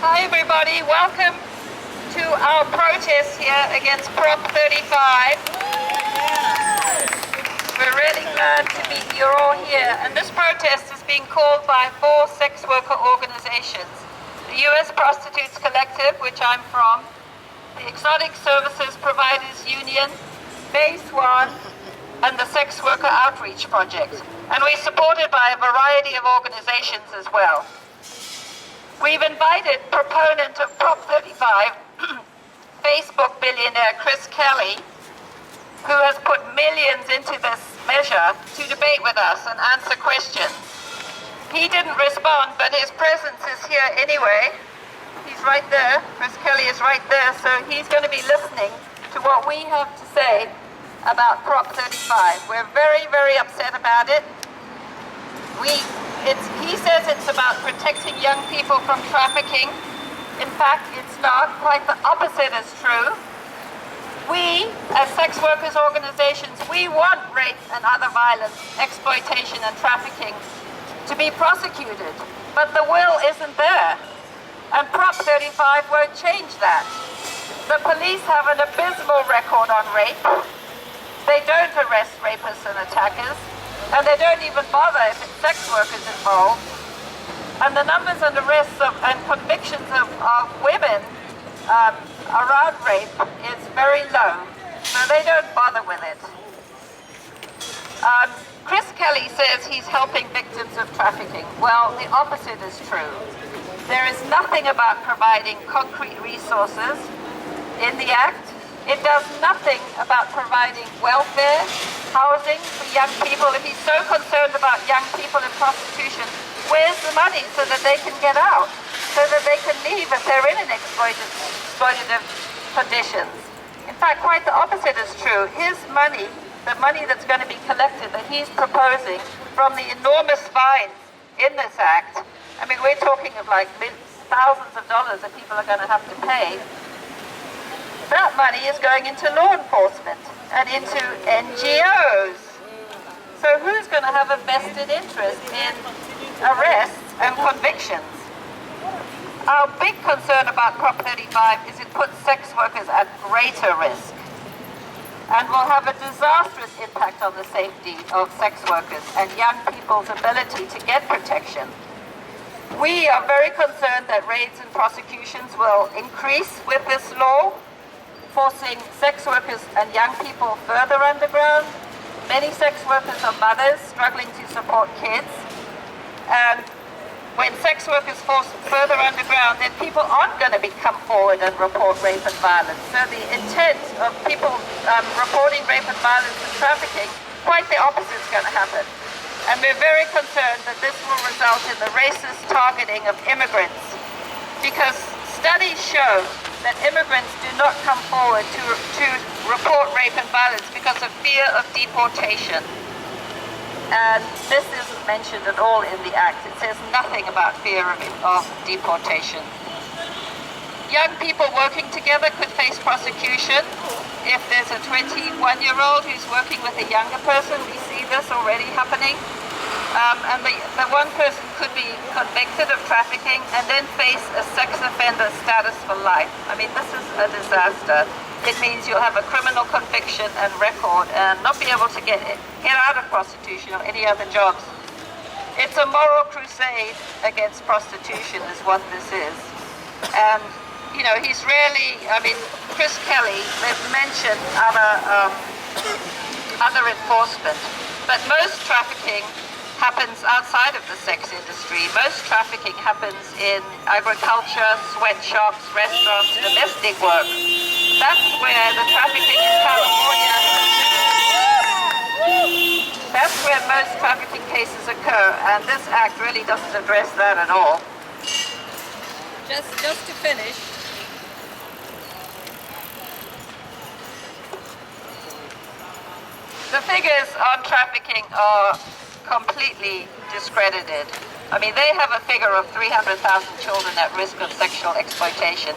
Hi everybody, welcome to our protest here against Prop 35. We're really glad to be you're all here, and this protest is being called by 4 sex worker organizations: the U.S. Prostitutes Collective, which I'm from, the Exotic Services Providers Union, Swan, and the Sex Worker Outreach Project. And we're supported by a variety of organizations as well. We've invited proponent of Prop 35, Facebook billionaire Chris Kelly, who has put millions into this measure, to debate with us and answer questions. He didn't respond, but his presence is here anyway. He's right there. Chris Kelly is right there, so he's going to be listening to what we have to say about Prop 35. We're very, very upset about it. He says it's about protecting young people from trafficking. In fact, it's not. Quite the opposite is true. We, as sex workers organizations, we want rape and other violence, exploitation and trafficking to be prosecuted. But the will isn't there. And Prop 35 won't change that. The police have an abysmal record on rape. They don't arrest rapists and attackers. And they don't even bother if it's sex workers involved. And the numbers and arrests and convictions of women around rape is very low. So they don't bother with it. Chris Kelly says he's helping victims of trafficking. Well, the opposite is true. There is nothing about providing concrete resources in the Act. It does nothing about providing welfare, housing for young people. If he's so concerned about young people in prostitution, where's the money so that they can get out, so that they can leave if they're in an exploitative conditions? In fact, quite the opposite is true. His money, the money that's going to be collected, that he's proposing from the enormous fines in this Act, I mean, we're talking of like thousands of dollars that people are going to have to pay. That money is going into law enforcement and into NGOs. So who's going to have a vested interest in arrests and convictions? Our big concern about Prop 35 is it puts sex workers at greater risk and will have a disastrous impact on the safety of sex workers and young people's ability to get protection. We are very concerned that raids and prosecutions will increase with this law, forcing sex workers and young people further underground. Many sex workers are mothers struggling to support kids. And when sex workers force further underground, then people aren't going to come forward and report rape and violence. So the intent of people reporting rape and violence and trafficking, quite the opposite is going to happen. And we're very concerned that this will result in the racist targeting of immigrants, because studies show that immigrants do not come forward to report rape and violence because of fear of deportation. And this isn't mentioned at all in the Act. It says nothing about fear of deportation. Young people working together could face prosecution. If there's a 21-year-old who's working with a younger person, we see this already happening. And the one person could be convicted of trafficking and then face a sex offender status for life. I mean, this is a disaster. It means you'll have a criminal conviction and record and not be able to get out of prostitution or any other jobs. It's a moral crusade against prostitution is what this is. And, you know, he's really, I mean, Chris Kelly, they've mentioned other enforcement, but most trafficking happens outside of the sex industry. Most trafficking happens in agriculture, sweatshops, restaurants, domestic work. That's where the trafficking in California, that's where most trafficking cases occur, and this Act really doesn't address that at all. Just to finish, the figures on trafficking are completely discredited. I mean, they have a figure of 300,000 children at risk of sexual exploitation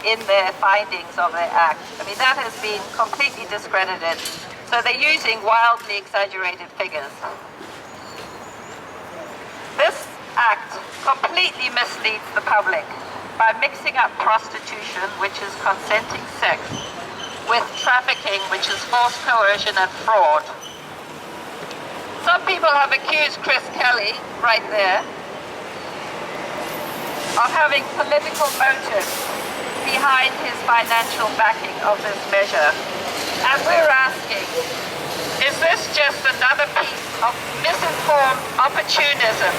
in their findings of their Act. I mean, that has been completely discredited. So they're using wildly exaggerated figures. This Act completely misleads the public. by mixing up prostitution, which is consenting sex, with trafficking, which is forced coercion and fraud. Some people have accused Chris Kelly, right there, of having political motives behind his financial backing of this measure. And we're asking, is this just another piece of misinformed opportunism,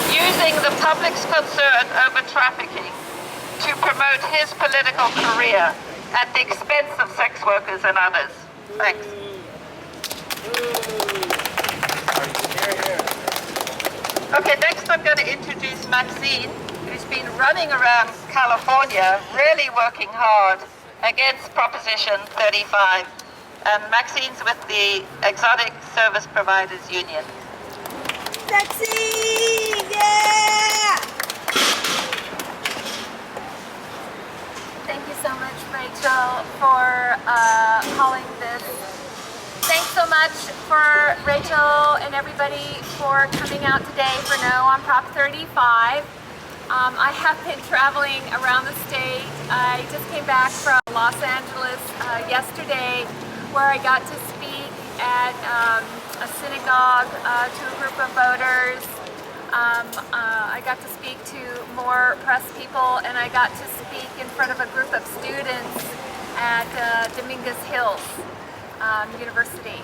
using the public's concern over trafficking to promote his political career at the expense of sex workers and others? Thanks. Okay, next I'm going to introduce Maxine, who's been running around California, really working hard against Proposition 35. And Maxine's with the Exotic Service Providers Union. Maxine, yeah! Thank you so much, Rachel, for calling this. Thanks so much for Rachel and everybody for coming out today for No on Prop 35. I have been traveling around the state. I just came back from Los Angeles yesterday, where I got to speak at a synagogue to a group of voters. I got to speak to more press people, and I got to speak in front of a group of students at Dominguez Hills University.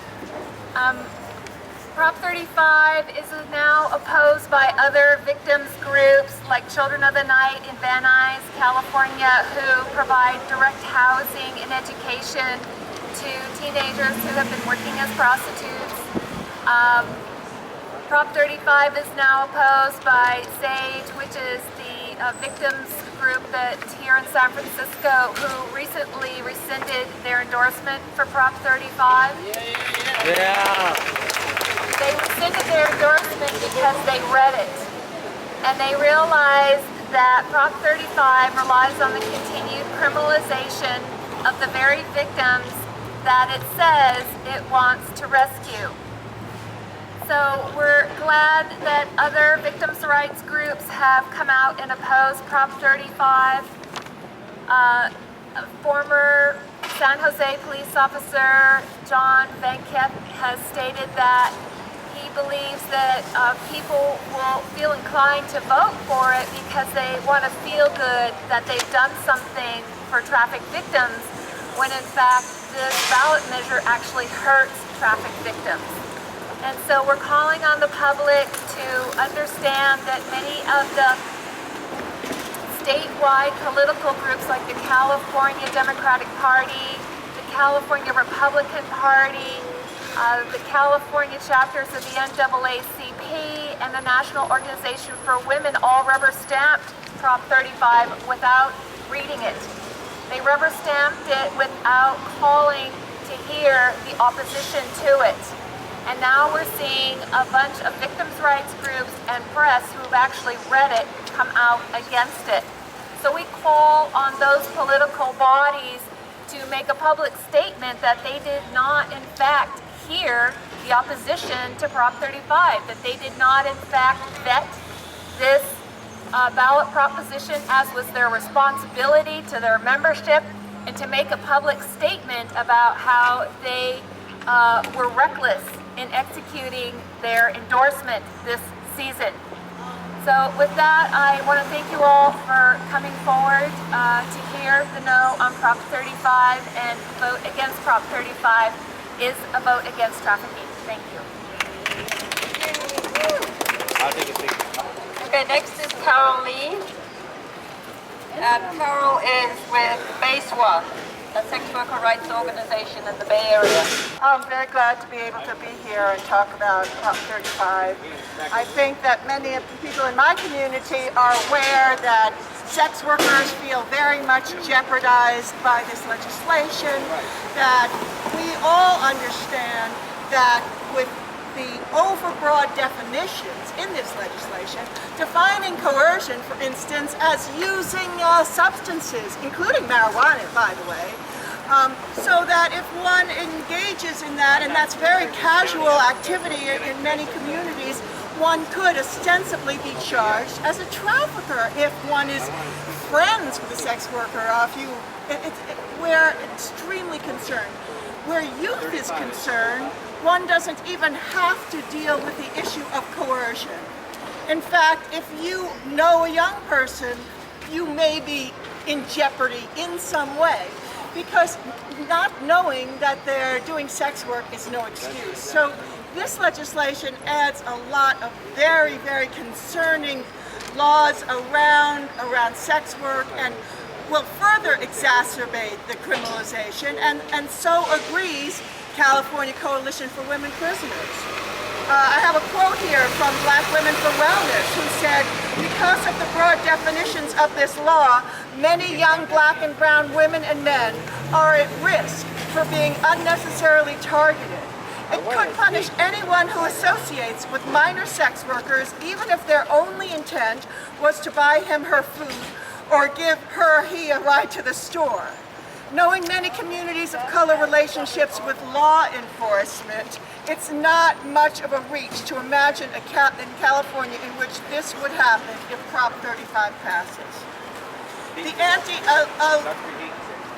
Prop 35 is now opposed by other victims groups like Children of the Night in Van Nuys, California, who provide direct housing and education to teenagers who have been working as prostitutes. Prop 35 is now opposed by SAGE, which is the victims group that's here in San Francisco, who recently rescinded their endorsement for Prop 35. Yeah. They rescinded their endorsement because they read it, and they realized that Prop 35 relies on the continued criminalization of the very victims that it says it wants to rescue. So we're glad that other victims' rights groups have come out and opposed Prop 35. Former San Jose police officer John Venkep has stated that he believes that people will feel inclined to vote for it because they want to feel good that they've done something for traffic victims, when in fact this ballot measure actually hurts traffic victims. And so we're calling on the public to understand that many of the statewide political groups like the California Democratic Party, the California Republican Party, the California chapters of the NAACP, and the National Organization for Women all rubber stamped Prop 35 without reading it. They rubber stamped it without calling to hear the opposition to it. And now we're seeing a bunch of victims' rights groups and press who've actually read it come out against it. So we call on those political bodies to make a public statement that they did not, in fact, hear the opposition to Prop 35, that they did not, in fact, vet this ballot proposition as was their responsibility to their membership, and to make a public statement about how they were reckless in executing their endorsement this season. So with that, I want to thank you all for coming forward to hear the No on Prop 35, and vote against Prop 35 is a vote against trafficking. Thank you. Okay, next is Carol Lee. Carol is with Base One, a sex worker rights organization in the Bay Area. I'm very glad to be able to be here and talk about Prop 35. I think that many of the people in my community are aware that sex workers feel very much jeopardized by this legislation, that we all understand that with the overbroad definitions in this legislation, defining coercion, for instance, as using substances, including marijuana, by the way, so that if one engages in that, and that's very casual activity in many communities, one could ostensibly be charged as a trafficker if one is friends with a sex worker. We're extremely concerned. Where youth is concerned, one doesn't even have to deal with the issue of coercion. In fact, if you know a young person, you may be in jeopardy in some way, because not knowing that they're doing sex work is no excuse. So this legislation adds a lot of very, very concerning laws around sex work and will further exacerbate the criminalization, and so agrees California Coalition for Women Prisoners. I have a quote here from Black Women for Wellness, who said, because of the broad definitions of this law, many young Black and brown women and men are at risk for being unnecessarily targeted. It could punish anyone who associates with minor sex workers, even if their only intent was to buy him/her food or give her/he a ride to the store. Knowing many communities of color relationships with law enforcement, it's not much of a reach to imagine in California in which this would happen if Prop 35 passes.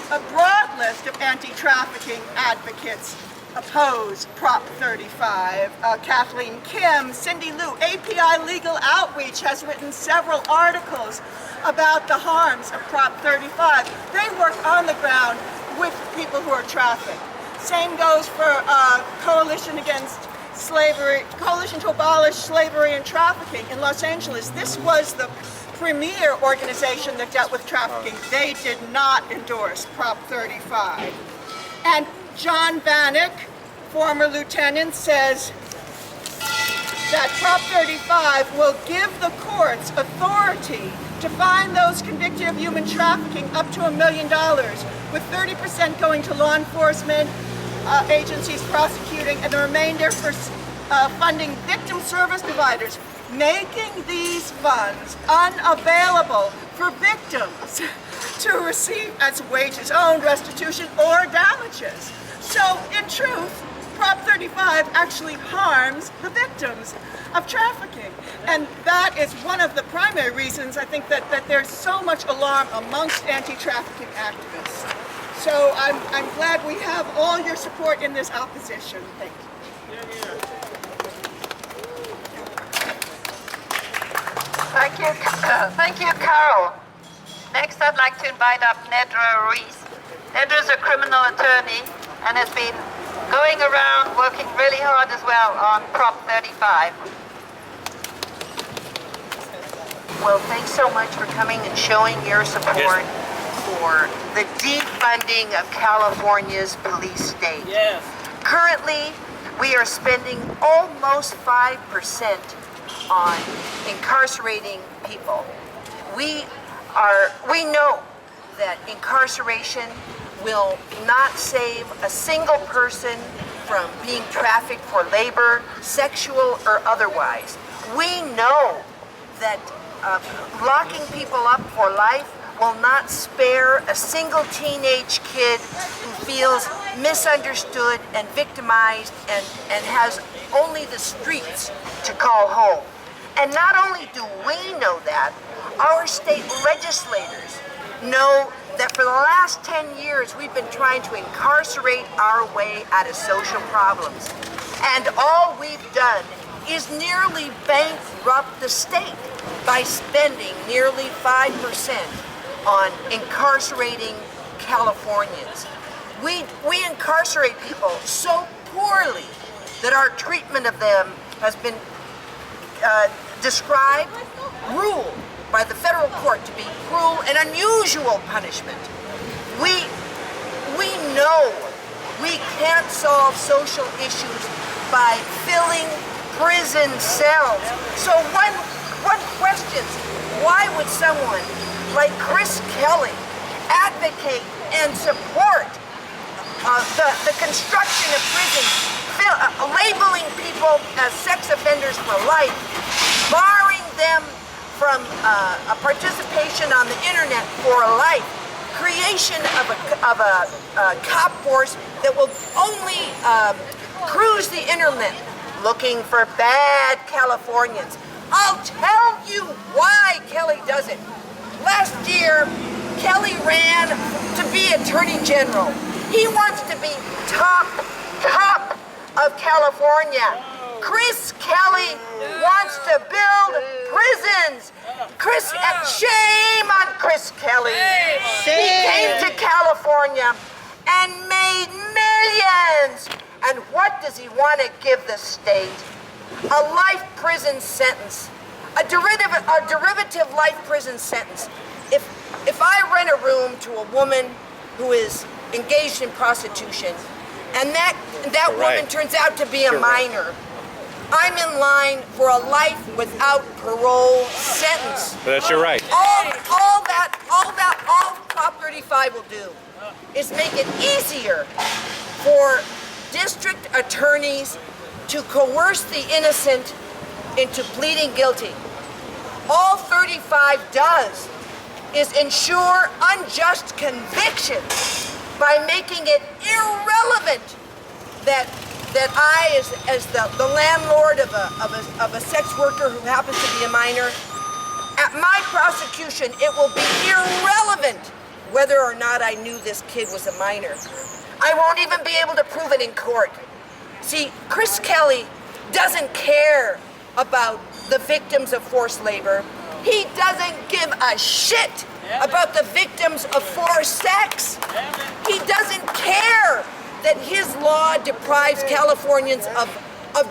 A broad list of anti-trafficking advocates oppose Prop 35. Kathleen Kim, Cindy Liu, API Legal Outreach has written several articles about the harms of Prop 35. They work on the ground with people who are trafficked. Same goes for Coalition to Abolish Slavery and Trafficking in Los Angeles. This was the premier organization that dealt with trafficking. They did not endorse Prop 35. And John Bannock, former lieutenant, says that Prop 35 will give the courts authority to fine those convicted of human trafficking up to $1 million, with 30% going to law enforcement agencies prosecuting and the remainder for funding victim service providers, making these funds unavailable for victims to receive as wages owed, restitution, or damages. So, in truth, Prop 35 actually harms the victims of trafficking. And that is one of the primary reasons I think that there's so much alarm amongst anti-trafficking activists. So I'm glad we have all your support in this opposition. Thank you. Thank you, Carol. Next, I'd like to invite up Nedra Reese. Nedra is a criminal attorney and has been going around working really hard as well on Prop 35. Well, thanks so much for coming and showing your support for the defunding of California's police state. Yes. Currently, we are spending almost 5% on incarcerating people. We know that incarceration will not save a single person from being trafficked for labor, sexual or otherwise. We know that locking people up for life will not spare a single teenage kid who feels misunderstood and victimized and has only the streets to call home. And not only do we know that, our state legislators know that for the last 10 years we've been trying to incarcerate our way out of social problems. And all we've done is nearly bankrupt the state by spending nearly 5% on incarcerating Californians. We incarcerate people so poorly that our treatment of them has been ruled by the federal court to be cruel and unusual punishment. We know we can't solve social issues by filling prison cells. So one questions, why would someone like Chris Kelly advocate and support the construction of prisons, labeling people as sex offenders for life, barring them from a participation on the internet for life, creation of a cop force that will only cruise the internet looking for bad Californians. I'll tell you why Kelly does it. Last year, Kelly ran to be Attorney General. He wants to be top of California. Chris Kelly wants to build prisons. Shame on Chris Kelly. He came to California and made millions. And what does he want to give the state? A life prison sentence. A derivative life prison sentence. If I rent a room to a woman who is engaged in prostitution, and that woman turns out to be a minor, I'm in line for a life without parole sentence. That's your right. All Prop 35 will do is make it easier for district attorneys to coerce the innocent into pleading guilty. All 35 does is ensure unjust conviction by making it irrelevant that I, as the landlord of a sex worker who happens to be a minor, at my prosecution, it will be irrelevant whether or not I knew this kid was a minor. I won't even be able to prove it in court. See, Chris Kelly doesn't care about the victims of forced labor. He doesn't give a shit about the victims of forced sex. He doesn't care that his law deprives Californians of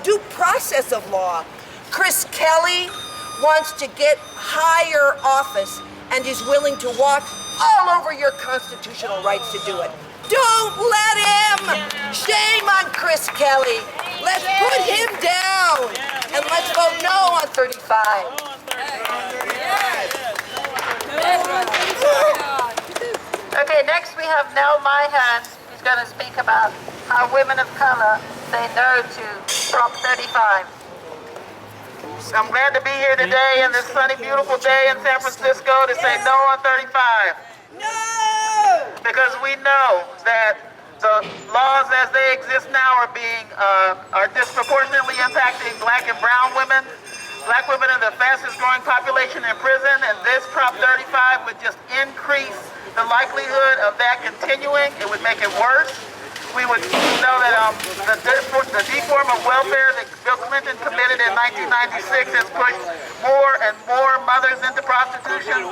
due process of law. Chris Kelly wants to get higher office and is willing to walk all over your constitutional rights to do it. Don't let him! Shame on Chris Kelly. Let's put him down. And let's vote no on 35. Okay, next we have Nell Myhan, who's going to speak about how women of color say no to Prop 35. I'm glad to be here today in this sunny, beautiful day in San Francisco to say no on 35. No! Because we know that the laws as they exist now are disproportionately impacting black and brown women. Black women are the fastest growing population in prison, and this Prop 35 would just increase the likelihood of that continuing. It would make it worse. We would know that the deform of welfare that Bill Clinton committed in 1996 has pushed more and more mothers into prostitution.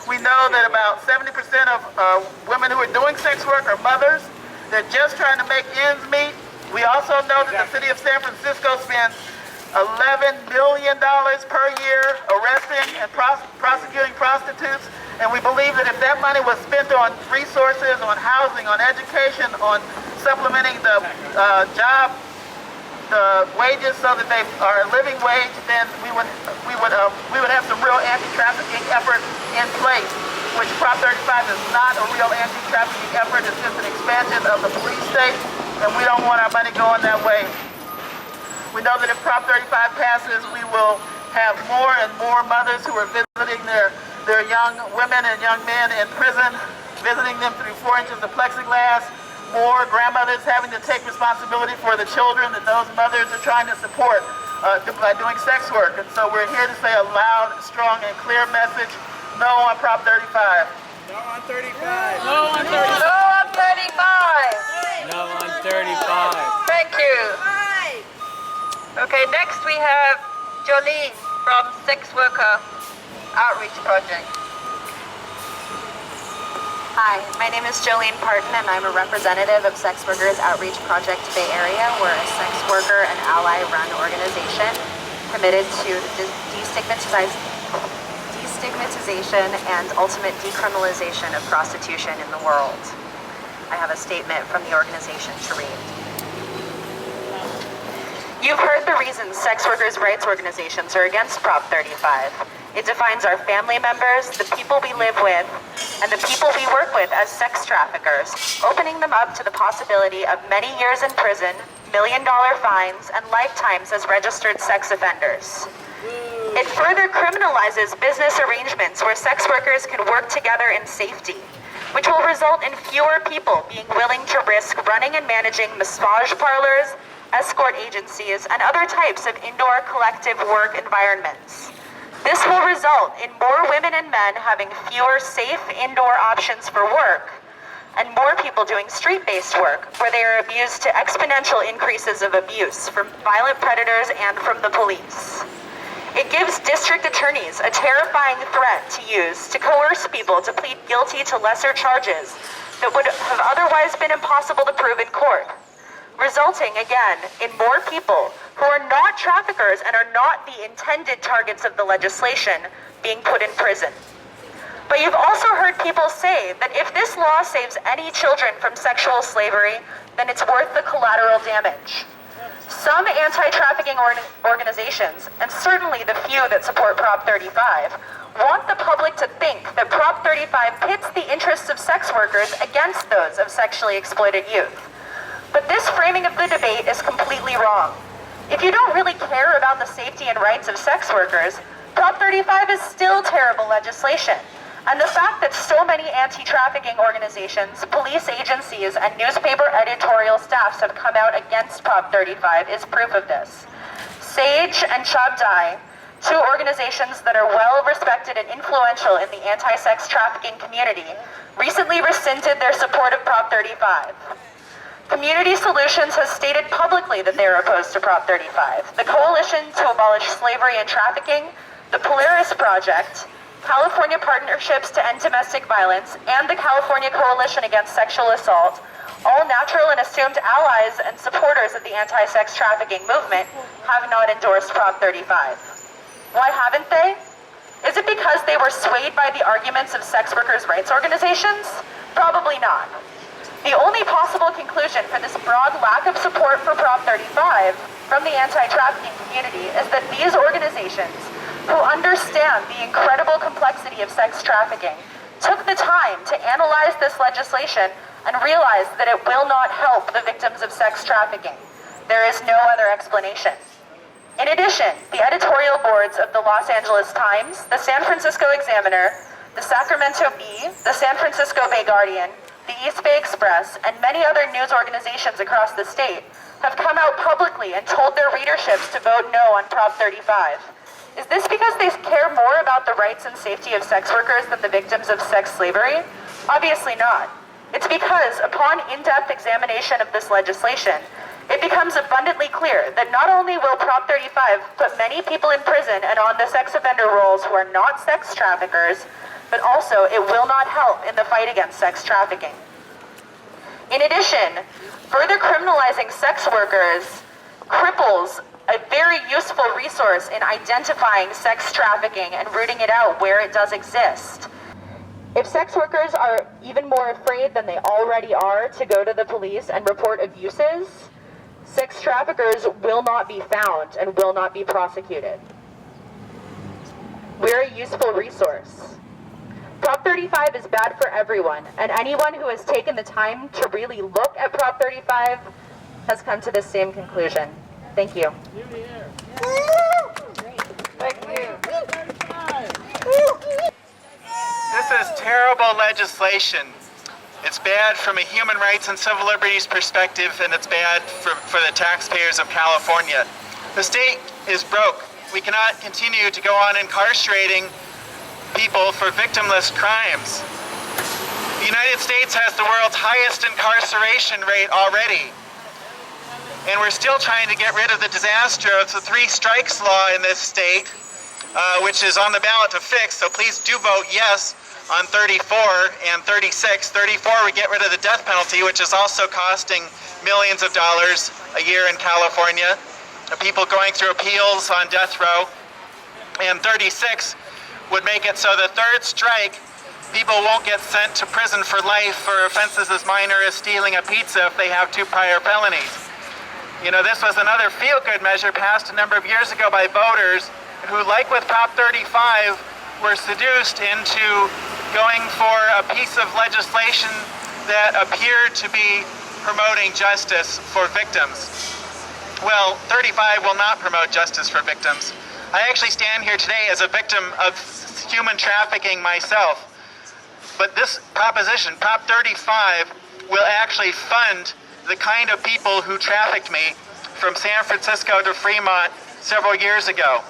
We know that about 70% of women who are doing sex work are mothers. They're just trying to make ends meet. We also know that the city of San Francisco spends $11 million per year arresting and prosecuting prostitutes. And we believe that if that money was spent on resources, on housing, on education, on supplementing the wages so that they are a living wage, then we would have some real anti-trafficking effort in place, which Prop 35 is not a real anti-trafficking effort. It's just an expansion of the police state, and we don't want our money going that way. We know that if Prop 35 passes, we will have more and more mothers who are visiting their young women and young men in prison, visiting them through 4 inches of plexiglass, more grandmothers having to take responsibility for the children that those mothers are trying to support by doing sex work. And so we're here to say a loud, strong, and clear message, no on Prop 35. No on 35. No on 35. No on 35. Thank you. Okay, next we have Jolene from Sex Worker Outreach Project. Hi, my name is Jolene Parton, and I'm a representative of Sex Workers Outreach Project Bay Area. We're a sex worker and ally-run organization committed to the destigmatization and ultimate decriminalization of prostitution in the world. I have a statement from the organization to read. You've heard the reasons sex workers' rights organizations are against Prop 35. It defines our family members, the people we live with, and the people we work with as sex traffickers, opening them up to the possibility of many years in prison, million-dollar fines, and lifetimes as registered sex offenders. It further criminalizes business arrangements where sex workers can work together in safety, which will result in fewer people being willing to risk running and managing massage parlors, escort agencies, and other types of indoor collective work environments. This will result in more women and men having fewer safe indoor options for work, and more people doing street-based work, where they are abused to exponential increases of abuse from violent predators and from the police. It gives district attorneys a terrifying threat to use to coerce people to plead guilty to lesser charges that would have otherwise been impossible to prove in court, resulting again in more people who are not traffickers and are not the intended targets of the legislation being put in prison. But you've also heard people say that if this law saves any children from sexual slavery, then it's worth the collateral damage. Some anti-trafficking organizations, and certainly the few that support Prop 35, want the public to think that Prop 35 pits the interests of sex workers against those of sexually exploited youth. But this framing of the debate is completely wrong. If you don't really care about the safety and rights of sex workers, Prop 35 is still terrible legislation. And the fact that so many anti-trafficking organizations, police agencies, and newspaper editorial staffs have come out against Prop 35 is proof of this. SAGE and Chabdai, two organizations that are well respected and influential in the anti-sex trafficking community, recently rescinded their support of Prop 35. Community Solutions has stated publicly that they are opposed to Prop 35. The Coalition to Abolish Slavery and Trafficking, the Polaris Project, California Partnerships to End Domestic Violence, and the California Coalition Against Sexual Assault, all natural and assumed allies and supporters of the anti-sex trafficking movement, have not endorsed Prop 35. Why haven't they? Is it because they were swayed by the arguments of sex workers' rights organizations? Probably not. The only possible conclusion for this broad lack of support for Prop 35 from the anti-trafficking community is that these organizations, who understand the incredible complexity of sex trafficking, took the time to analyze this legislation and realized that it will not help the victims of sex trafficking. There is no other explanation. In addition, the editorial boards of the Los Angeles Times, the San Francisco Examiner, the Sacramento Bee, the San Francisco Bay Guardian, the East Bay Express, and many other news organizations across the state have come out publicly and told their readerships to vote no on Prop 35. Is this because they care more about the rights and safety of sex workers than the victims of sex slavery? Obviously not. It's because, upon in-depth examination of this legislation, it becomes abundantly clear that not only will Prop 35 put many people in prison and on the sex offender rolls who are not sex traffickers, but also it will not help in the fight against sex trafficking. In addition, further criminalizing sex workers cripples a very useful resource in identifying sex trafficking and rooting it out where it does exist. If sex workers are even more afraid than they already are to go to the police and report abuses, sex traffickers will not be found and will not be prosecuted. We're a useful resource. Prop 35 is bad for everyone, and anyone who has taken the time to really look at Prop 35 has come to the same conclusion. Thank you. Thank you. This is terrible legislation. It's bad from a human rights and civil liberties perspective, and it's bad for the taxpayers of California. The state is broke. We cannot continue to go on incarcerating people for victimless crimes. The United States has the world's highest incarceration rate already. And we're still trying to get rid of the disaster of the 3 strikes law in this state, which is on the ballot to fix. So please do vote yes on 34 and 36. 34, we get rid of the death penalty, which is also costing millions of dollars a year in California. People going through appeals on death row. And 36 would make it so the 3rd strike, people won't get sent to prison for life for offenses as minor as stealing a pizza if they have 2 prior felonies. You know, this was another feel-good measure passed a number of years ago by voters who, like with Prop 35, were seduced into going for a piece of legislation that appeared to be promoting justice for victims. Well, 35 will not promote justice for victims. I actually stand here today as a victim of human trafficking myself. But this proposition, Prop 35, will actually fund the kind of people who trafficked me from San Francisco to Fremont several years ago.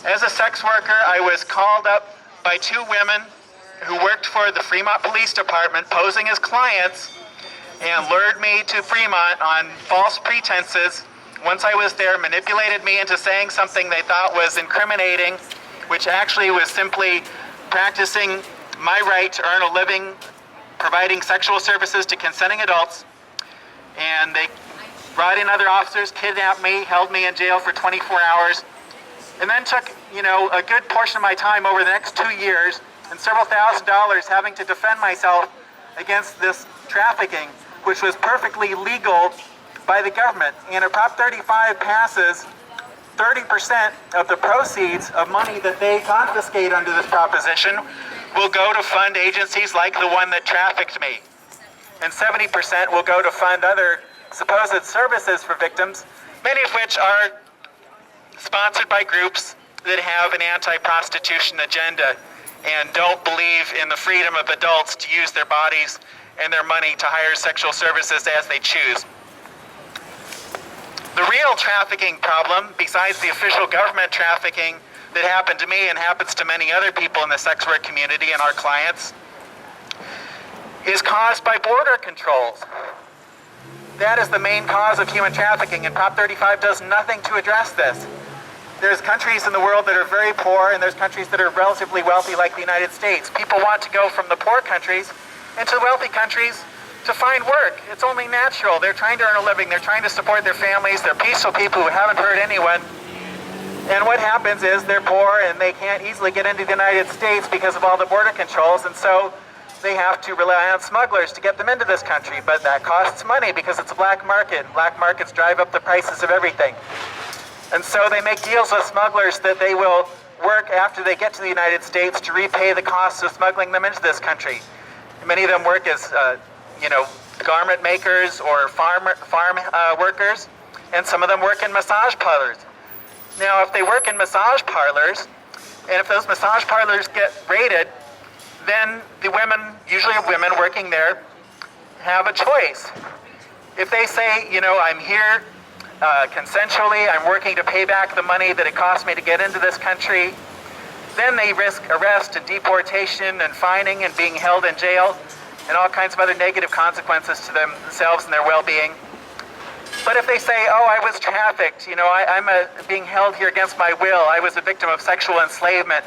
As a sex worker, I was called up by two women who worked for the Fremont Police Department posing as clients and lured me to Fremont on false pretenses. Once I was there, manipulated me into saying something they thought was incriminating, which actually was simply practicing my right to earn a living providing sexual services to consenting adults. And they brought in other officers, kidnapped me, held me in jail for 24 hours, and then took, a good portion of my time over the next 2 years and several $1,000s having to defend myself against this trafficking, which was perfectly legal by the government. And if Prop 35 passes, 30% of the proceeds of money that they confiscate under this proposition will go to fund agencies like the one that trafficked me. And 70% will go to fund other supposed services for victims, many of which are sponsored by groups that have an anti-prostitution agenda and don't believe in the freedom of adults to use their bodies and their money to hire sexual services as they choose. The real trafficking problem, besides the official government trafficking that happened to me and happens to many other people in the sex work community and our clients, is caused by border controls. That is the main cause of human trafficking, and Prop 35 does nothing to address this. There's countries in the world that are very poor, and there's countries that are relatively wealthy, like the United States. People want to go from the poor countries into the wealthy countries to find work. It's only natural. They're trying to earn a living. They're trying to support their families. They're peaceful people who haven't hurt anyone. And what happens is they're poor and they can't easily get into the United States because of all the border controls, and so they have to rely on smugglers to get them into this country. But that costs money because it's a black market. Black markets drive up the prices of everything. And so they make deals with smugglers that they will work after they get to the United States to repay the costs of smuggling them into this country. Many of them work as garment makers or farm workers, and some of them work in massage parlors. Now, if they work in massage parlors, and if those massage parlors get raided, then the women, usually women working there, have a choice. If they say, I'm here consensually, I'm working to pay back the money that it cost me to get into this country, then they risk arrest and deportation and fining and being held in jail and all kinds of other negative consequences to themselves and their well-being. But if they say, I was trafficked, I'm being held here against my will, I was a victim of sexual enslavement,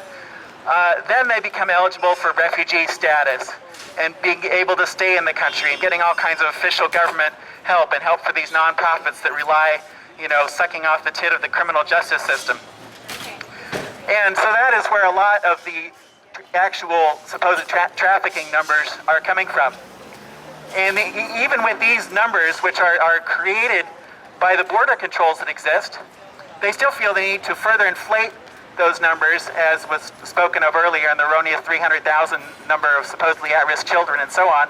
then they become eligible for refugee status and being able to stay in the country and getting all kinds of official government help and help for these nonprofits that rely, sucking off the tit of the criminal justice system. And so that is where a lot of the actual supposed trafficking numbers are coming from. And even with these numbers, which are created by the border controls that exist, they still feel the need to further inflate those numbers, as was spoken of earlier in the erroneous 300,000 number of supposedly at-risk children and so on,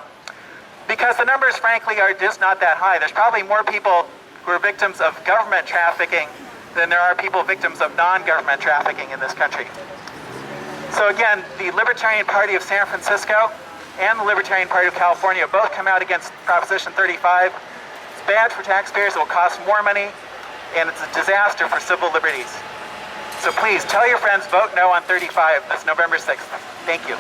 because the numbers, frankly, are just not that high. There's probably more people who are victims of government trafficking than there are people victims of non-government trafficking in this country. So again, the Libertarian Party of San Francisco and the Libertarian Party of California both come out against Proposition 35. It's bad for taxpayers, it will cost more money, and it's a disaster for civil liberties. So please, tell your friends, vote no on 35 this November 6th. Thank you.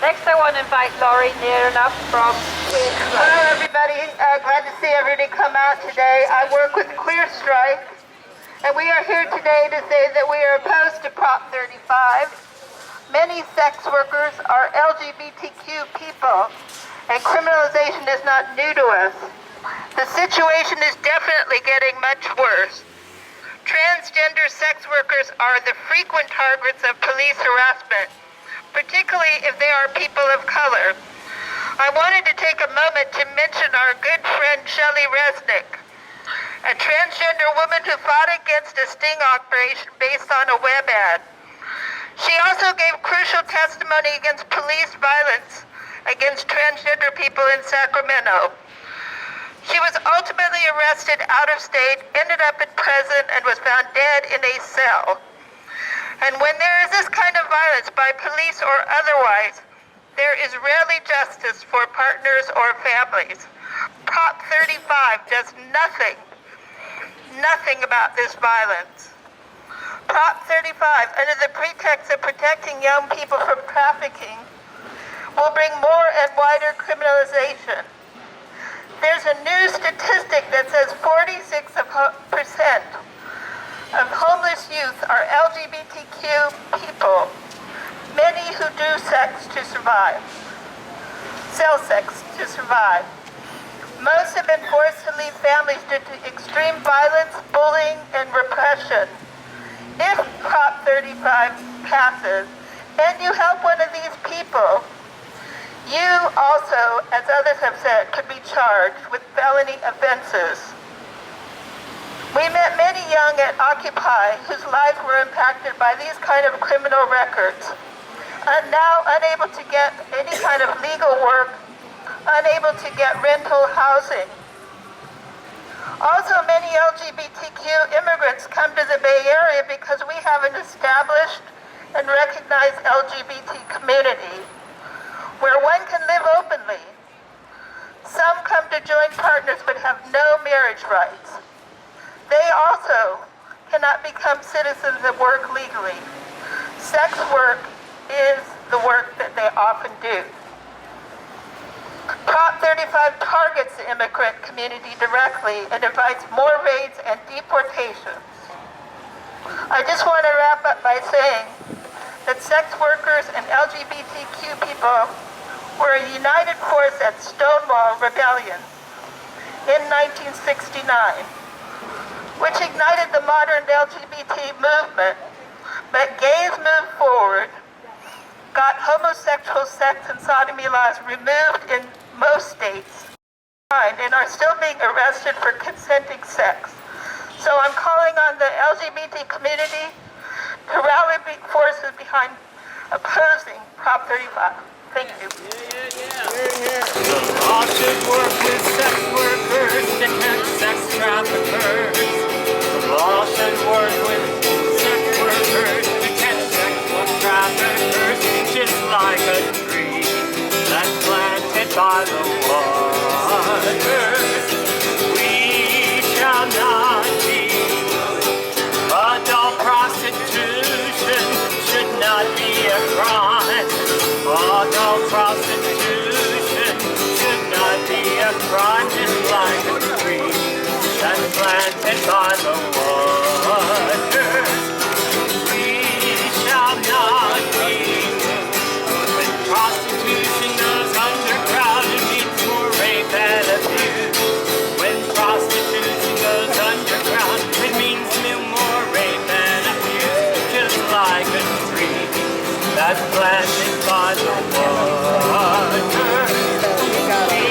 Next, I want to invite Laurie near enough from Hello, everybody. Glad to see everybody come out today. I work with Clear Strike, and we are here today to say that we are opposed to Prop 35. Many sex workers are LGBTQ people, and criminalization is not new to us. The situation is definitely getting much worse. Transgender sex workers are the frequent targets of police harassment, particularly if they are people of color. I wanted to take a moment to mention our good friend Shelley Resnick, a transgender woman who fought against a sting operation based on a web ad. She also gave crucial testimony against police violence against transgender people in Sacramento. She was ultimately arrested out of state, ended up in prison, and was found dead in a cell. And when there is this kind of violence by police or otherwise, there is rarely justice for partners or families. Prop 35 does nothing about this violence. Prop 35, under the pretext of protecting young people from trafficking, will bring more and wider criminalization. There's a new statistic that says 46% of homeless youth are LGBTQ people, many who do sex to survive, sell sex to survive. Most have been forced to leave families due to extreme violence, bullying, and repression. If Prop 35 passes, and you help one of these people, you also, as others have said, could be charged with felony offenses. We met many young at Occupy whose lives were impacted by these kind of criminal records, and now unable to get any kind of legal work, unable to get rental housing. Also, many LGBTQ immigrants come to the Bay Area because we have an established and recognized LGBT community where one can live openly. Some come to join partners but have no marriage rights. They also cannot become citizens and work legally. Sex work is the work that they often do. Prop 35 targets the immigrant community directly and invites more raids and deportations. I just want to wrap up by saying that sex workers and LGBTQ people were a united force at Stonewall Rebellion in 1969, which ignited the modern LGBT movement. But gays moved forward, got homosexual sex and sodomy laws removed in most states, and are still being arrested for consenting sex. So I'm calling on the LGBT community to rally big forces behind opposing Prop 35. Thank you. The law should work with sex workers to catch sex traffickers. The law should work with sex workers to catch sexual traffickers. Just like a tree that's planted by the waters, we shall not be. Adult prostitution should not be a crime. Adult prostitution should not be a crime. Just like a tree that's planted by the waters, we shall not be. When prostitution goes underground, it means more rape and abuse. When prostitution goes underground, it means more rape and abuse. Just like a tree that's planted by the water, we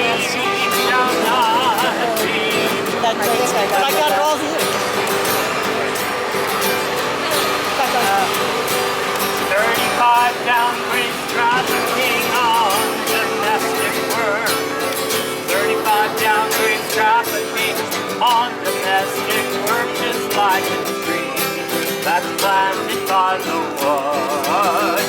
shall not be. But I got it all here. 35 downgrade trafficking on domestic work. 35 downgrade trafficking on domestic work, just like a tree that's planted by the water.